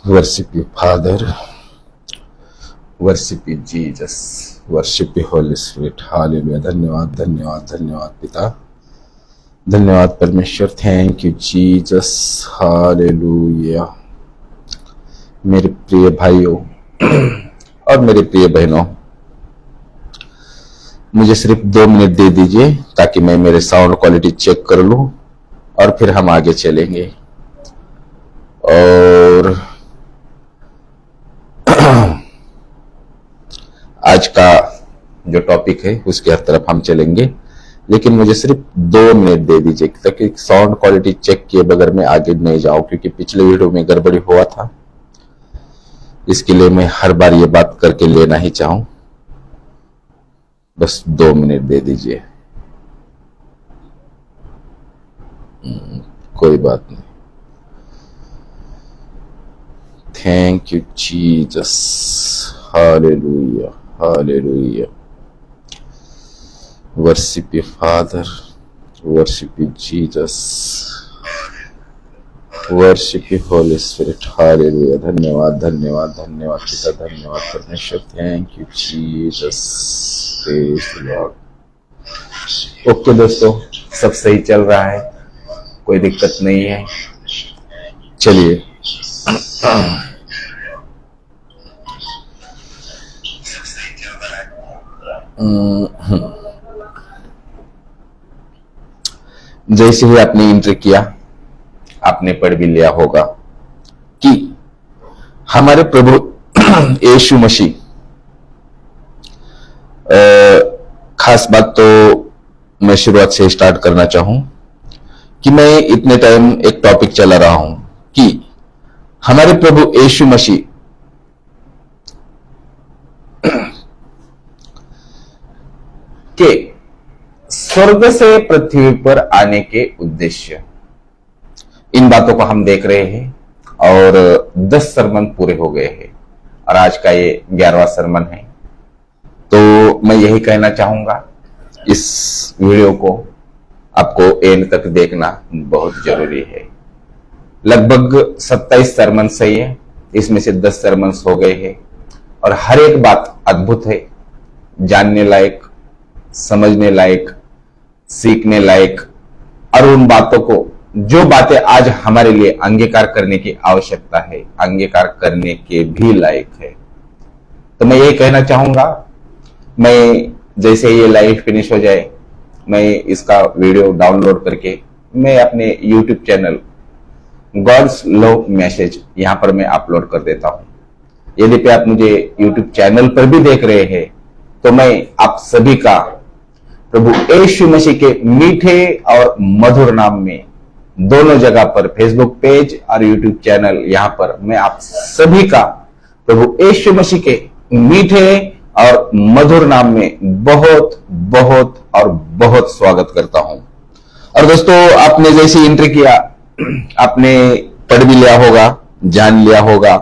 Worship you, Father. Worship you, Jesus. Worship you, Holy Spirit. Hallelujah. धन्यवाद धन्यवाद धन्यवाद पिता, धन्यवाद परमेश्वर. Thank you Jesus. हालेलुया. मेरे प्रिय भाइयों और मेरे प्रिय बहनों, मुझे सिर्फ 2 मिनट दे दीजिए ताकि मैं मेरे साउंड क्वालिटी चेक कर लूं और फिर हम आगे चलेंगे. और आज का जो टॉपिक है उसके हर तरफ हम चलेंगे, लेकिन मुझे सिर्फ 2 मिनट दे दीजिए ताकि साउंड क्वालिटी चेक किए बगैर मैं आगे नहीं जाऊं, क्योंकि पिछले वीडियो में गड़बड़ी हुआ था. इसके लिए मैं हर बार ये बात करके लेना ही चाहूं. बस 2 मिनट दे दीजिए. कोई बात नहीं. Thank you Jesus. Hallelujah hallelujah. Worship you father, worship you Jesus, worship you Holi spirit. Hallelujah. धन्यवाद धन्यवाद धन्यवाद पिता, धन्यवाद परमेश्वर. Thank you Jesus. Praise the Lord. Okay दोस्तों, सब सही चल रहा है, कोई दिक्कत नहीं है. चलिए जैसे ही आपने इंटर किया, आपने पढ़ भी लिया होगा कि हमारे प्रभु यीशु मसीह, खास बात तो मैं शुरुआत से स्टार्ट करना चाहूं कि मैं इतने टाइम एक टॉपिक चला रहा हूं कि हमारे प्रभु यीशु मसीह के स्वर्ग से पृथ्वी पर आने के उद्देश्य, इन बातों को हम देख रहे हैं. और 10 सरमन पूरे हो गए हैं और आज का ये 11वां सरमन है. तो मैं यही कहना चाहूंगा, इस वीडियो को आपको एंड तक देखना बहुत जरूरी है. लगभग 27 सरमन सही है, इसमें से 10 सरमन हो गए हैं और हर एक बात अद्भुत है, जानने लायक, समझने लायक, सीखने लायक. और उन बातों को, जो बातें आज हमारे लिए अंगीकार करने की आवश्यकता है, अंगीकार करने के भी लायक है. तो मैं ये कहना चाहूंगा, मैं जैसे ये लाइव फिनिश हो जाए, मैं इसका वीडियो डाउनलोड करके मैं अपने YouTube channel God's love message यहां पर मैं अपलोड कर देता हूं. यदि पे आप मुझे YouTube चैनल पर भी देख रहे हैं तो मैं आप सभी का प्रभु यीशु मसीह के मीठे और मधुर नाम में दोनों जगह पर, फेसबुक पेज और YouTube चैनल, यहां पर मैं आप सभी का प्रभु यीशु मसीह के मीठे और मधुर नाम में बहुत बहुत और बहुत स्वागत करता हूं. और दोस्तों, आपने जैसे एंट्री किया, आपने पढ़ भी लिया होगा, जान लिया होगा.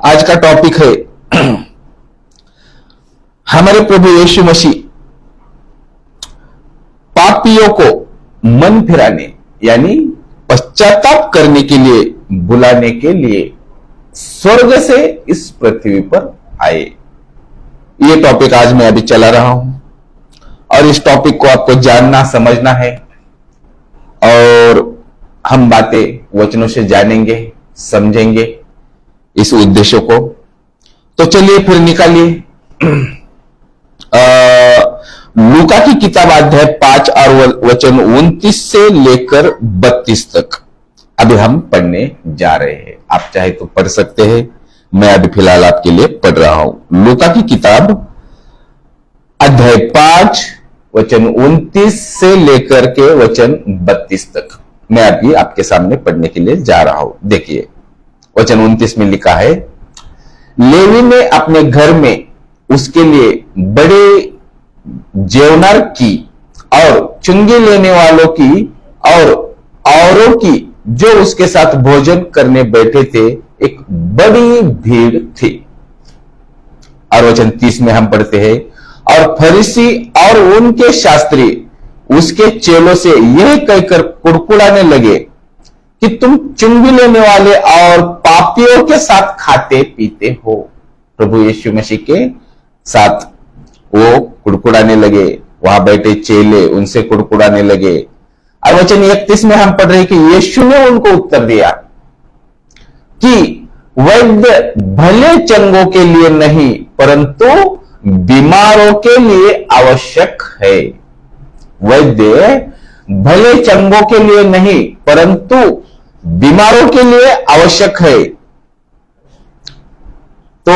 आज का टॉपिक है हमारे प्रभु यीशु मसीह पापियों को मन फिराने यानी पश्चाताप करने के लिए, बुलाने के लिए स्वर्ग से इस पृथ्वी पर आए. ये टॉपिक आज मैं अभी चला रहा हूं और इस टॉपिक को आपको जानना, समझना है और हम बातें वचनों से जानेंगे, समझेंगे इस उद्देश्य को. तो चलिए फिर निकालिए लूका की किताब अध्याय 5 और वचन 29 से लेकर 32 तक अभी हम पढ़ने जा रहे हैं. आप चाहे तो पढ़ सकते हैं, मैं अभी फिलहाल आपके लिए पढ़ रहा हूं. लूका की किताब अध्याय 5 वचन 29 से लेकर के वचन 32 तक मैं अभी आपके सामने पढ़ने के लिए जा रहा हूं. देखिए, वचन 29 में लिखा है, लेवी ने अपने घर में उसके लिए बड़े जेवनार की और चुंगी लेने वालों की और औरों की, जो उसके साथ भोजन करने बैठे थे, एक बड़ी भीड़ थी. और वचन 30 में हम पढ़ते हैं, और फरीसी और उनके शास्त्री उसके चेलों से यह कहकर कुड़कुड़ाने लगे कि तुम चुंगी लेने वाले और पापियों के साथ खाते पीते हो। प्रभु यीशु मसीह के साथ वो कुड़कुड़ाने लगे, वहां बैठे चेले उनसे कुड़कुड़ाने लगे। और वचन 31 में हम पढ़ रहे हैं कि यीशु ने उनको उत्तर दिया कि वैद्य भले चंगों के लिए नहीं परंतु बीमारों के लिए आवश्यक है। वैद्य भले चंगों के लिए नहीं परंतु बीमारों के लिए आवश्यक है। तो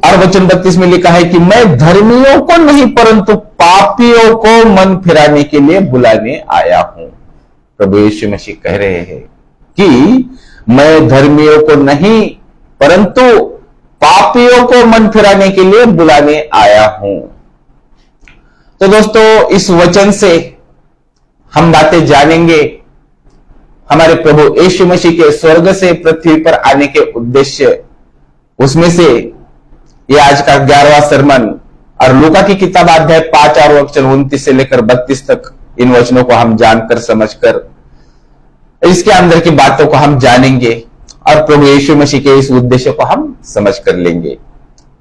और वचन 32 में लिखा है कि मैं धर्मियों को नहीं परंतु पापियों को मन फिराने के लिए बुलाने आया हूं। प्रभु यीशु मसीह कह रहे हैं कि मैं धर्मियों को नहीं परंतु पापियों को मन फिराने के लिए बुलाने आया हूं। तो दोस्तों, इस वचन से हम बातें जानेंगे हमारे प्रभु यीशु मसीह के स्वर्ग से पृथ्वी पर आने के उद्देश्य। उसमें से ये आज का 11वां सरमन और लूका की किताब अध्याय 5 और वचन 29 से लेकर 32 तक इन वचनों को हम जानकर समझकर इसके अंदर की बातों को हम जानेंगे और प्रभु यीशु मसीह के इस उद्देश्य को हम समझ कर लेंगे।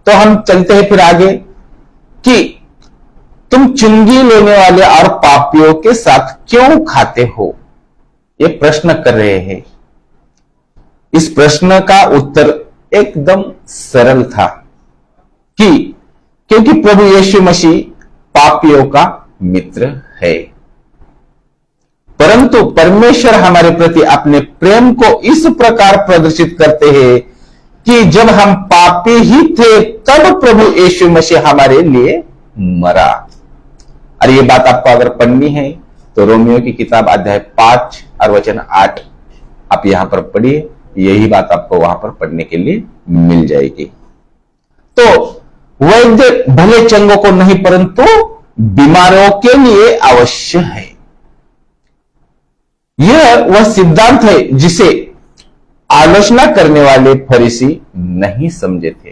तो हम चलते हैं फिर आगे कि तुम चुंगी लेने वाले और पापियों के साथ क्यों खाते हो, ये प्रश्न कर रहे हैं। इस प्रश्न का उत्तर एकदम सरल था कि क्योंकि प्रभु यीशु मसीह पापियों का मित्र है। परंतु परमेश्वर हमारे प्रति अपने प्रेम को इस प्रकार प्रदर्शित करते हैं कि जब हम पापी ही थे तब प्रभु यीशु मसीह हमारे लिए मरा। और ये बात आपको अगर पढ़नी है तो रोमियो की किताब अध्याय 5 और वचन 8 आप यहां पर पढ़िए, यही बात आपको वहां पर पढ़ने के लिए मिल जाएगी। तो वैद्य भले चंगों को नहीं परंतु बीमारों के लिए अवश्य है। यह वह सिद्धांत है जिसे आलोचना करने वाले फरीसी नहीं समझे थे।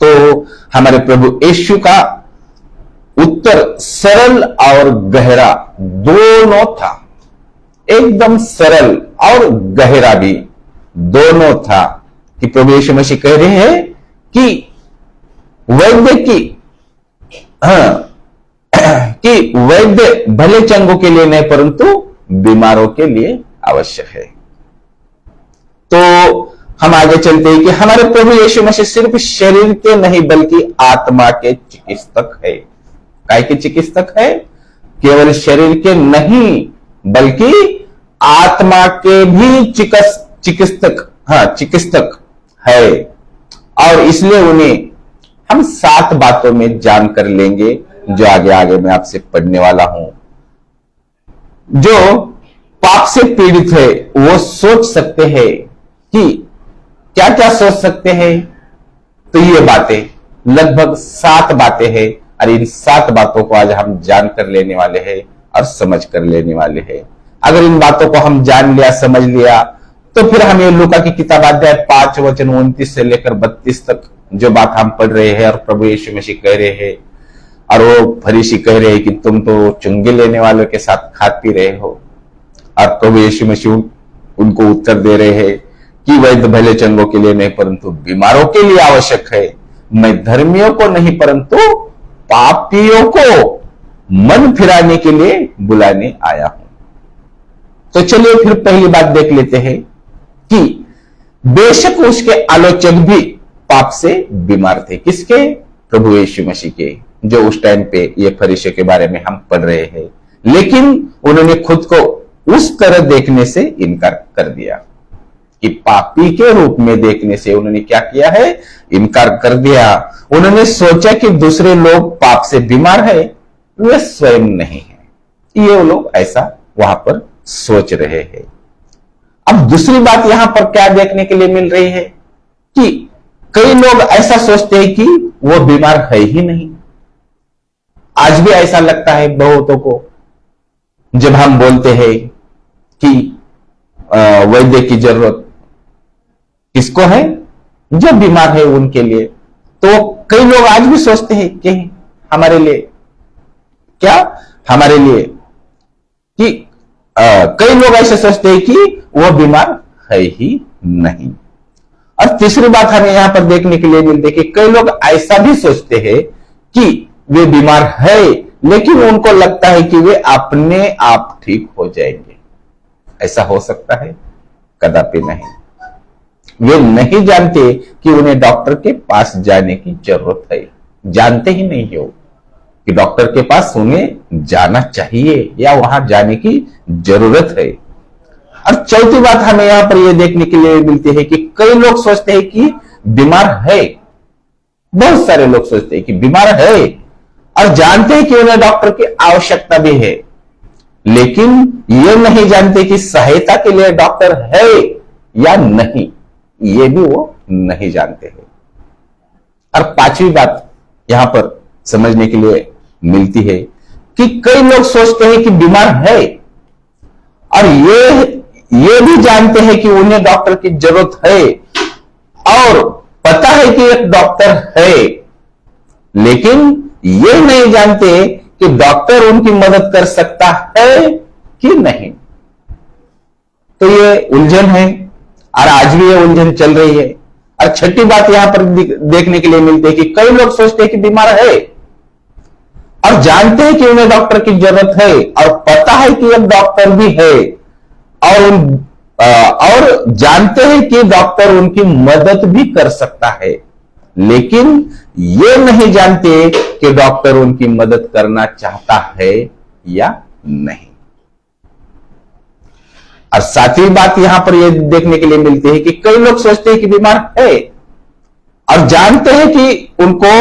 तो हमारे प्रभु यीशु का उत्तर सरल और गहरा दोनों था, एकदम सरल और गहरा भी दोनों था कि प्रभु यीशु मसीह कह रहे हैं कि वैद्य कि वैद्य भले चंगों के लिए नहीं परंतु बीमारों के लिए आवश्यक है। तो हम आगे चलते हैं कि हमारे प्रभु यीशु मसीह सिर्फ शरीर के नहीं बल्कि आत्मा के चिकित्सक है। काय के चिकित्सक है? केवल शरीर के नहीं बल्कि आत्मा के भी चिकित्सक है। और इसलिए उन्हें हम 7 बातों में जान कर लेंगे जो आगे आगे मैं आपसे पढ़ने वाला हूं। जो पाप से पीड़ित है वो सोच सकते हैं कि क्या क्या सोच सकते हैं। तो ये बातें लगभग 7 बातें हैं और इन 7 बातों को आज हम जान कर लेने वाले हैं और समझ कर लेने वाले हैं। अगर इन बातों को हम जान लिया, समझ लिया, तो फिर हम ये लूका की किताब अध्याय 5 वचन 29 से लेकर 32 तक जो बात हम पढ़ रहे हैं और प्रभु यीशु मसीह कह रहे हैं और वो फरीसी कह रहे हैं कि तुम तो चुंगी लेने वालों के साथ खा पी रहे हो, और प्रभु यीशु मसीह उनको उत्तर दे रहे हैं कि वैद्य भले चंगों के लिए नहीं परंतु बीमारों के लिए आवश्यक है। मैं धर्मियों को नहीं परंतु पापियों को मन फिराने के लिए बुलाने आया हूं। तो चलिए फिर पहली बात देख लेते हैं कि बेशक उसके आलोचक भी पाप से बीमार थे। किसके? प्रभु यीशु मसीह के, जो उस टाइम पे ये फरीसियों के बारे में हम पढ़ रहे हैं। लेकिन उन्होंने खुद को उस तरह देखने से इनकार कर दिया कि पापी के रूप में देखने से उन्होंने क्या किया है? इनकार कर दिया। उन्होंने सोचा कि दूसरे लोग पाप से बीमार है, वे स्वयं नहीं है। ये लोग ऐसा वहां पर सोच रहे हैं। अब दूसरी बात यहां पर क्या देखने के लिए मिल रही है कि कई लोग ऐसा सोचते हैं कि वो बीमार है ही नहीं। आज भी ऐसा लगता है बहुतों को जब हम बोलते हैं कि वैद्य की जरूरत किसको है? जो बीमार है उनके लिए। तो कई लोग आज भी सोचते हैं कि हमारे लिए क्या? हमारे लिए कि कई लोग ऐसे सोचते हैं कि वो बीमार है ही नहीं। और तीसरी बात हमें यहां पर देखने के लिए मिलती है कि कई लोग ऐसा भी सोचते हैं कि वे बीमार है, लेकिन उनको लगता है कि वे अपने आप ठीक हो जाएंगे। ऐसा हो सकता है? कदापि नहीं। वे नहीं जानते कि उन्हें डॉक्टर के पास जाने की जरूरत है। जानते ही नहीं हो कि डॉक्टर के पास उन्हें जाना चाहिए या वहां जाने की जरूरत है। और चौथी बात हमें यहां पर यह देखने के लिए मिलती है कि कई लोग सोचते हैं कि बीमार है। बहुत सारे लोग सोचते हैं कि बीमार है और जानते हैं कि उन्हें डॉक्टर की आवश्यकता भी है, लेकिन ये नहीं जानते कि सहायता के लिए डॉक्टर है या नहीं। ये भी वो नहीं जानते हैं। और पांचवी बात यहां पर समझने के लिए मिलती है कि कई लोग सोचते हैं कि बीमार है और ये भी जानते हैं कि उन्हें डॉक्टर की जरूरत है और पता है कि एक डॉक्टर है, लेकिन ये नहीं जानते कि डॉक्टर उनकी मदद कर सकता है कि नहीं। तो ये उलझन है और आज भी ये उलझन चल रही है। और छठी बात यहां पर देखने के लिए मिलती है कि कई लोग सोचते हैं कि बीमार है और जानते हैं कि उन्हें डॉक्टर की जरूरत है और पता है कि एक डॉक्टर भी है और जानते हैं कि डॉक्टर उनकी मदद भी कर सकता है, लेकिन ये नहीं जानते कि डॉक्टर उनकी मदद करना चाहता है या नहीं। और सातवीं बात यहां पर यह देखने के लिए मिलती है कि कई लोग सोचते हैं कि बीमार है और जानते हैं कि उनको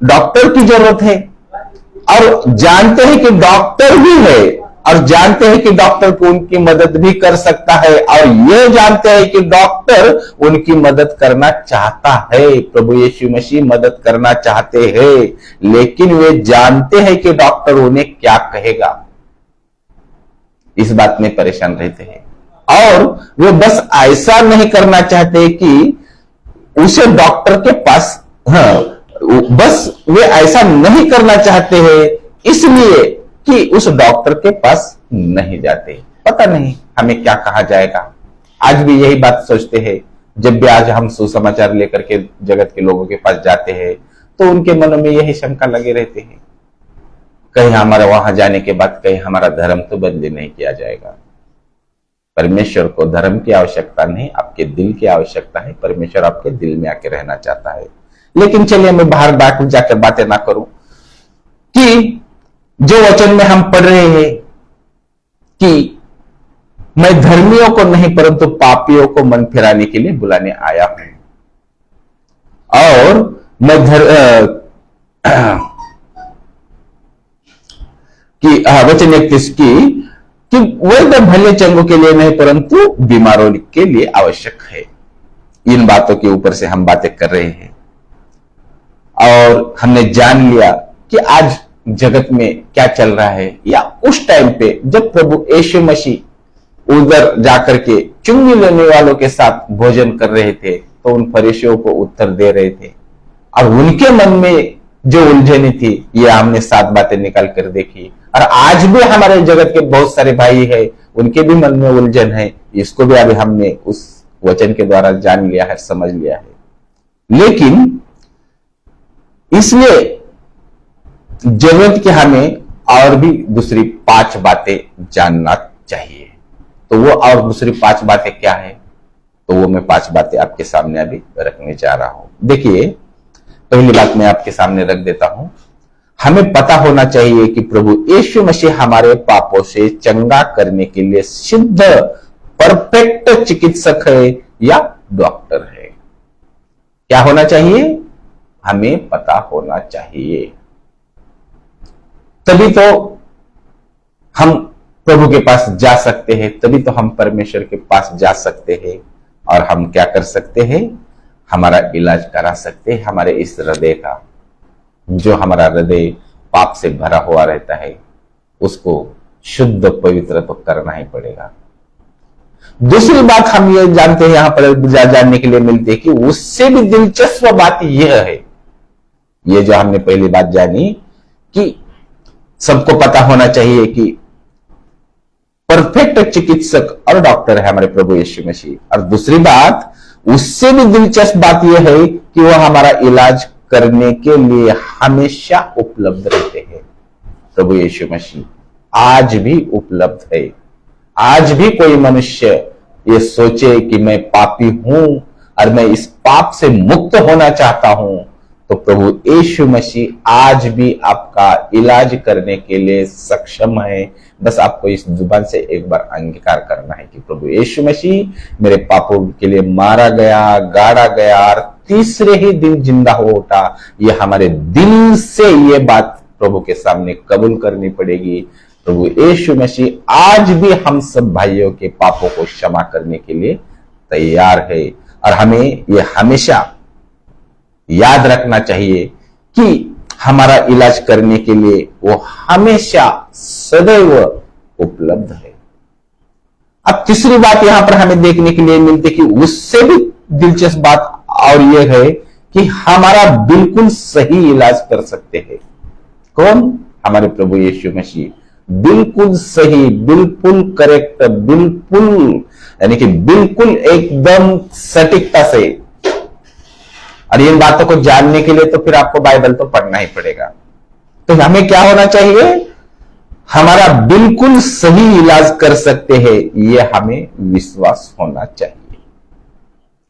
डॉक्टर की जरूरत है और जानते हैं कि डॉक्टर भी है और जानते हैं कि डॉक्टर को उनकी मदद भी कर सकता है और ये जानते हैं कि डॉक्टर उनकी मदद करना चाहता है। प्रभु यीशु मसीह मदद करना चाहते हैं, लेकिन वे जानते हैं कि डॉक्टर उन्हें क्या कहेगा। इस बात में परेशान रहते हैं और वे बस ऐसा नहीं करना चाहते कि उसे डॉक्टर के पास, बस वे ऐसा नहीं करना चाहते हैं इसलिए कि उस डॉक्टर के पास नहीं जाते। पता नहीं हमें क्या कहा जाएगा। आज भी यही बात सोचते हैं। जब भी आज हम सुसमाचार लेकर के जगत के लोगों के पास जाते हैं तो उनके मनों में यही शंका लगे रहते हैं, कहीं हमारा वहां जाने के बाद कहीं हमारा धर्म तो बंद नहीं किया जाएगा। परमेश्वर को धर्म की आवश्यकता नहीं, आपके दिल की आवश्यकता है। परमेश्वर आपके दिल में आके रहना चाहता है। लेकिन चलिए मैं बाहर जाकर बातें ना करूं कि जो वचन में हम पढ़ रहे हैं कि मैं धर्मियों को नहीं परंतु पापियों को मन फिराने के लिए बुलाने आया हूं, और मैं वचन 31 कि वह तो भले चंगों के लिए नहीं परंतु बीमारों के लिए आवश्यक है। इन बातों के ऊपर से हम बातें कर रहे हैं और हमने जान लिया कि आज जगत में क्या चल रहा है, या उस टाइम पे जब प्रभु यीशु मसीह उधर जाकर के चुंगी लेने वालों के साथ भोजन कर रहे थे तो उन फरीसियों को उत्तर दे रहे थे और उनके मन में जो उलझने थी ये हमने 7 बातें निकाल कर देखी। और आज भी हमारे जगत के बहुत सारे भाई है, उनके भी मन में उलझन है। इसको भी अभी हमने उस वचन के द्वारा जान लिया है, समझ लिया है। लेकिन इसलिए जरूरत कि हमें और भी दूसरी 5 बातें जानना चाहिए। तो वो और दूसरी 5 बातें क्या है, तो वो मैं 5 बातें आपके सामने अभी रखने जा रहा हूं। देखिए, पहली बात मैं आपके सामने रख देता हूं। हमें पता होना चाहिए कि प्रभु यीशु मसीह हमारे पापों से चंगा करने के लिए सिद्ध परफेक्ट चिकित्सक है या डॉक्टर है। क्या होना चाहिए? हमें पता होना चाहिए, तभी तो हम प्रभु के पास जा सकते हैं, तभी तो हम परमेश्वर के पास जा सकते हैं और हम क्या कर सकते हैं? हमारा इलाज करा सकते हैं। हमारे इस हृदय का, जो हमारा हृदय पाप से भरा हुआ रहता है, उसको शुद्ध पवित्र तो करना ही पड़ेगा। दूसरी बात हम ये जानते हैं, यहां पर जानने के लिए मिलती है कि उससे भी दिलचस्प बात यह है, ये जो हमने पहली बात जानी कि सबको पता होना चाहिए कि परफेक्ट चिकित्सक और डॉक्टर है हमारे प्रभु यीशु मसीह। और दूसरी बात, उससे भी दिलचस्प बात यह है कि वह हमारा इलाज करने के लिए हमेशा उपलब्ध रहते हैं। प्रभु यीशु मसीह आज भी उपलब्ध है। आज भी कोई मनुष्य ये सोचे कि मैं पापी हूं और मैं इस पाप से मुक्त होना चाहता हूं, तो प्रभु यीशु मसीह आज भी आपका इलाज करने के लिए सक्षम है। बस आपको इस जुबान से एक बार अंगीकार करना है कि प्रभु यीशु मसीह मेरे पापों के लिए मारा गया, गाड़ा गया और तीसरे ही दिन जिंदा हो उठा। ये हमारे दिल से ये बात प्रभु के सामने कबूल करनी पड़ेगी। प्रभु यीशु मसीह आज भी हम सब भाइयों के पापों को क्षमा करने के लिए तैयार है। और हमें ये हमेशा याद रखना चाहिए कि हमारा इलाज करने के लिए वो हमेशा सदैव उपलब्ध है। अब तीसरी बात यहां पर हमें देखने के लिए मिलती है कि उससे भी दिलचस्प बात और यह है कि हमारा बिल्कुल सही इलाज कर सकते हैं। कौन? हमारे प्रभु यीशु मसीह। बिल्कुल सही, बिल्कुल करेक्ट, बिल्कुल यानी कि बिल्कुल एकदम सटीकता से। और इन बातों को जानने के लिए तो फिर आपको बाइबल तो पढ़ना ही पड़ेगा। तो हमें क्या होना चाहिए? हमारा बिल्कुल सही इलाज कर सकते हैं, यह हमें विश्वास होना चाहिए।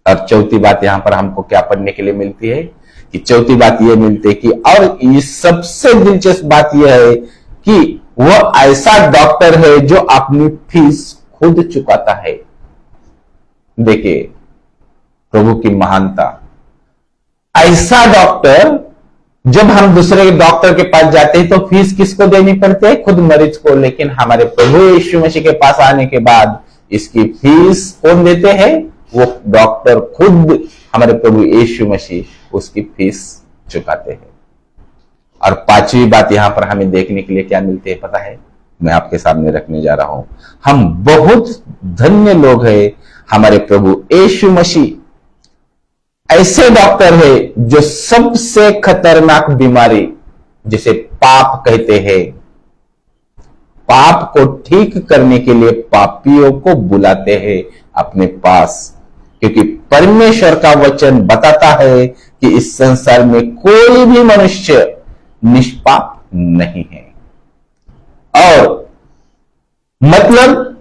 और चौथी बात यहां पर हमको क्या पढ़ने के लिए मिलती है कि चौथी बात यह मिलती है कि और ये सबसे दिलचस्प बात यह है कि वह ऐसा डॉक्टर है जो अपनी फीस खुद चुकाता है। देखिए प्रभु की महानता। ऐसा डॉक्टर, जब हम दूसरे डॉक्टर के पास जाते हैं तो फीस किसको देनी पड़ती है? खुद मरीज को। लेकिन हमारे प्रभु यीशु मसीह के पास आने के बाद इसकी फीस कौन देते हैं? वो डॉक्टर खुद, हमारे प्रभु यीशु मसीह उसकी फीस चुकाते हैं। और पांचवी बात यहां पर हमें देखने के लिए क्या मिलती है पता है? मैं आपके सामने रखने जा रहा हूं। हम बहुत धन्य लोग हैं। हमारे प्रभु यीशु मसीह ऐसे डॉक्टर है जो सबसे खतरनाक बीमारी, जिसे पाप कहते हैं, पाप को ठीक करने के लिए पापियों को बुलाते हैं अपने पास। क्योंकि परमेश्वर का वचन बताता है कि इस संसार में कोई भी मनुष्य निष्पाप नहीं है। और मतलब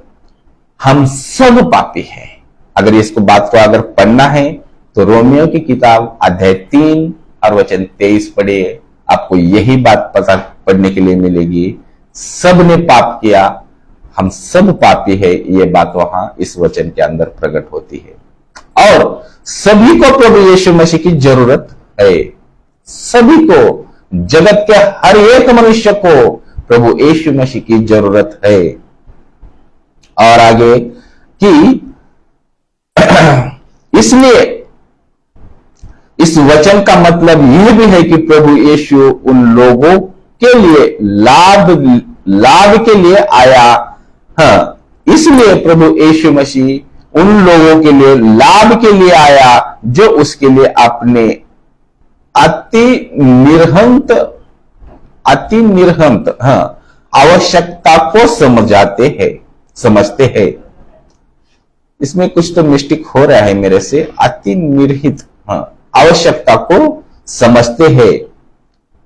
हम सब पापी हैं। अगर इसको बात को अगर पढ़ना है तो रोमियो की किताब अध्याय 3 और वचन 23 पढ़िए, आपको यही बात पता पढ़ने के लिए मिलेगी। सब ने पाप किया, हम सब पापी है, ये बात वहां इस वचन के अंदर प्रकट होती है। और सभी को प्रभु यीशु मसीह की जरूरत है। सभी को, जगत के हर एक मनुष्य को प्रभु यीशु मसीह की जरूरत है। और आगे कि इसलिए इस वचन का मतलब यह भी है कि प्रभु यीशु उन लोगों के लिए लाभ के लिए आया। हाँ, इसलिए प्रभु यीशु मसीह उन लोगों के लिए लाभ के लिए आया जो उसके लिए अपने अति निर्हंत आवश्यकता को समझते हैं। इसमें कुछ तो मिस्टेक हो रहा है मेरे से। अति निर्हित आवश्यकता को समझते हैं।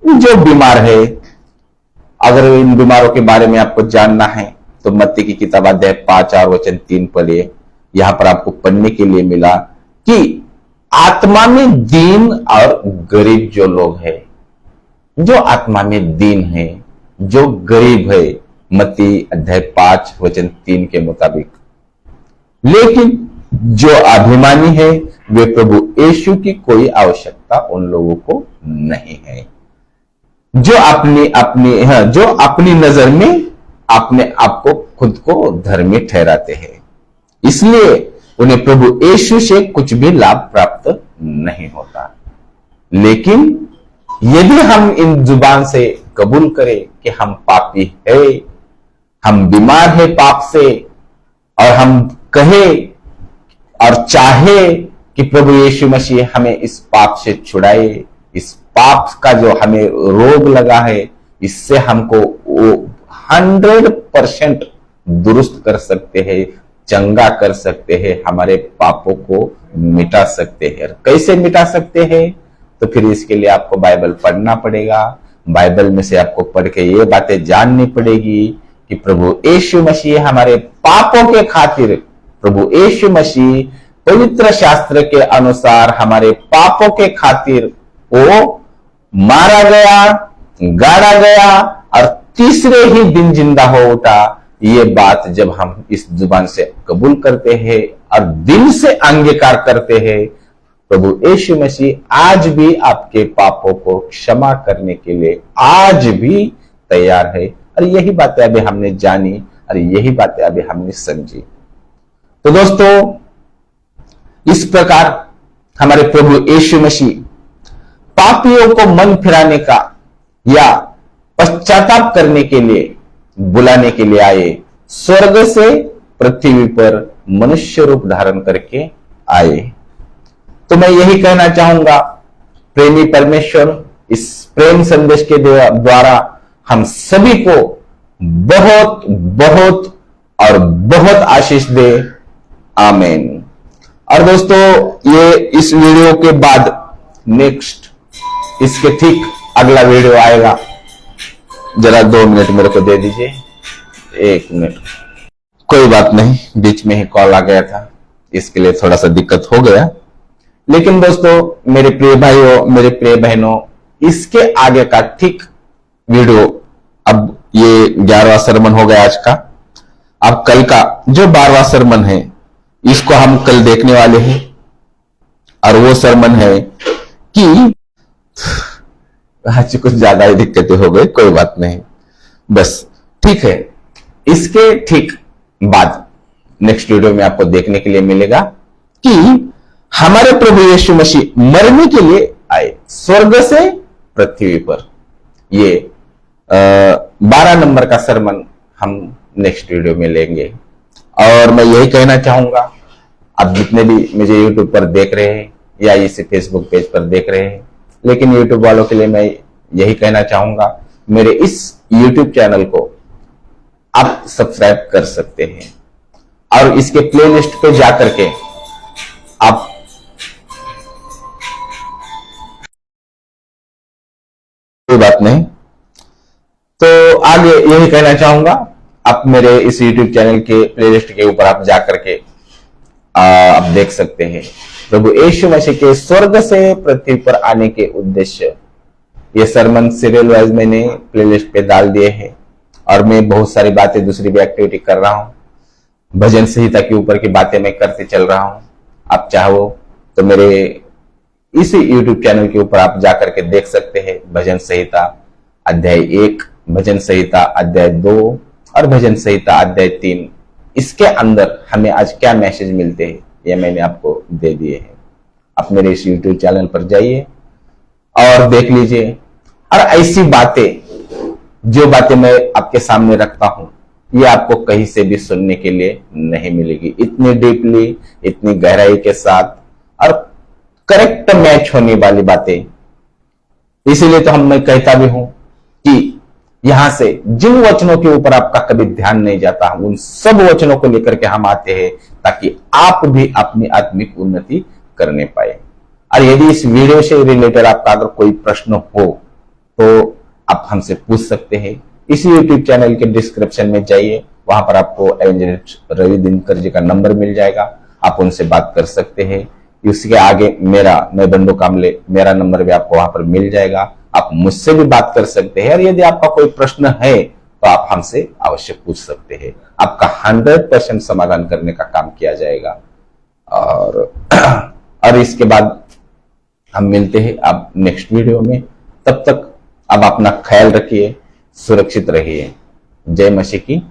जो बीमार है, अगर इन बीमारों के बारे में आपको जानना है तो मत्ती की किताब अध्याय 5 और वचन 3 पढ़िए। यहां पर आपको पढ़ने के लिए मिला कि आत्मा में दीन और गरीब जो लोग हैं, जो आत्मा में दीन है, जो गरीब है, मत्ती अध्याय 5 वचन 3 के मुताबिक। लेकिन जो अभिमानी है वे प्रभु यीशु की कोई आवश्यकता उन लोगों को नहीं है। जो अपनी नजर में अपने आप को खुद को धर्मी ठहराते हैं, इसलिए उन्हें प्रभु यीशु से कुछ भी लाभ प्राप्त नहीं होता। लेकिन यदि हम इन जुबान से कबूल करें कि हम पापी है, हम बीमार है पाप से, और हम कहे और चाहे कि प्रभु यीशु मसीह हमें इस पाप से छुड़ाए, इस पाप का जो हमें रोग लगा है, इससे हमको 100% दुरुस्त कर सकते हैं, चंगा कर सकते हैं, हमारे पापों को मिटा सकते हैं। कैसे मिटा सकते हैं? तो फिर इसके लिए आपको बाइबल पढ़ना पड़ेगा। बाइबल में से आपको पढ़ के ये बातें जाननी पड़ेगी कि प्रभु यीशु मसीह हमारे पापों के खातिर, प्रभु यीशु मसीह पवित्र शास्त्र के अनुसार हमारे पापों के खातिर वो मारा गया, गाड़ा गया और तीसरे ही दिन जिंदा हो उठा। ये बात जब हम इस जुबान से कबूल करते हैं और दिल से अंगीकार करते हैं, प्रभु यीशु मसीह आज भी आपके पापों को क्षमा करने के लिए आज भी तैयार है। और यही बातें अभी हमने जानी और यही बातें अभी हमने समझी। तो दोस्तों, इस प्रकार हमारे प्रभु यीशु मसीह पापियों को मन फिराने का या पश्चाताप करने के लिए बुलाने के लिए आए, स्वर्ग से पृथ्वी पर मनुष्य रूप धारण करके आए। तो मैं यही कहना चाहूंगा, प्रेमी परमेश्वर इस प्रेम संदेश के द्वारा हम सभी को बहुत बहुत और बहुत आशीष दे। आमीन। और दोस्तों, ये इस वीडियो के बाद नेक्स्ट इसके ठीक अगला वीडियो आएगा। जरा 2 मिनट मेरे को दे दीजिए, 1 मिनट। कोई बात नहीं, बीच में ही कॉल आ गया था, इसके लिए थोड़ा सा दिक्कत हो गया। लेकिन दोस्तों, मेरे प्रिय भाइयों, मेरे प्रिय बहनों, इसके आगे का ठीक वीडियो, अब ये 11वां सरमन हो गया आज का। अब कल का जो 12वां सरमन है, इसको हम कल देखने वाले हैं। और वो सरमन है कि आज कुछ ज्यादा ही दिक्कतें हो गई, कोई बात नहीं, बस ठीक है। इसके ठीक बाद नेक्स्ट वीडियो में आपको देखने के लिए मिलेगा कि हमारे प्रभु यीशु मसीह मरने के लिए आए स्वर्ग से पृथ्वी पर। ये 12 नंबर का सरमन हम नेक्स्ट वीडियो में लेंगे। और मैं यही कहना चाहूंगा, आप जितने भी मुझे यूट्यूब पर देख रहे हैं या इसे फेसबुक पेज पर देख रहे हैं, लेकिन यूट्यूब वालों के लिए मैं यही कहना चाहूंगा, मेरे इस यूट्यूब चैनल को आप सब्सक्राइब कर सकते हैं और इसके प्लेलिस्ट पे जाकर के आप कोई बात नहीं। तो आगे यही कहना चाहूंगा, आप मेरे इस यूट्यूब चैनल के प्लेलिस्ट के ऊपर आप जाकर के आप देख सकते हैं प्रभु यीशु मसीह के स्वर्ग से पृथ्वी पर आने के उद्देश्य। ये सरमन सीरियल वाइज मैंने प्लेलिस्ट पे डाल दिए हैं और मैं बहुत सारी बातें दूसरी भी एक्टिविटी कर रहा हूं। भजन संहिता के ऊपर की बातें मैं करते चल रहा हूं। आप चाहो तो मेरे इसी यूट्यूब चैनल के ऊपर आप जाकर के देख सकते हैं भजन संहिता अध्याय 1, भजन संहिता अध्याय 2 और भजन संहिता अध्याय 3। इसके अंदर हमें आज क्या मैसेज मिलते हैं ये मैंने आपको दे दिए हैं। आप मेरे इस यूट्यूब चैनल पर जाइए और देख लीजिए। और ऐसी बातें, जो बातें मैं आपके सामने रखता हूं, ये आपको कहीं से भी सुनने के लिए नहीं मिलेगी, इतनी डीपली, इतनी गहराई के साथ और करेक्ट मैच होने वाली बातें। इसीलिए तो मैं कहता भी हूं कि यहां से जिन वचनों के ऊपर आपका कभी ध्यान नहीं जाता, उन सब वचनों को लेकर के हम आते हैं ताकि आप भी अपनी आत्मिक उन्नति करने पाए। और यदि इस वीडियो से रिलेटेड आपका अगर कोई प्रश्न हो तो आप हमसे पूछ सकते हैं। इसी यूट्यूब चैनल के डिस्क्रिप्शन में जाइए, वहां पर आपको एवेंजलिस्ट रवि दिनकर जी का नंबर मिल जाएगा, आप उनसे बात कर सकते हैं। उसके आगे मैं बंडू कामले, मेरा नंबर भी आपको वहां पर मिल जाएगा, आप मुझसे भी बात कर सकते हैं। और यदि आपका कोई प्रश्न है तो आप हमसे अवश्य पूछ सकते हैं, आपका 100% समाधान करने का काम किया जाएगा। और इसके बाद हम मिलते हैं अब नेक्स्ट वीडियो में। तब तक अब अपना ख्याल रखिए, सुरक्षित रहिए। जय मसीह की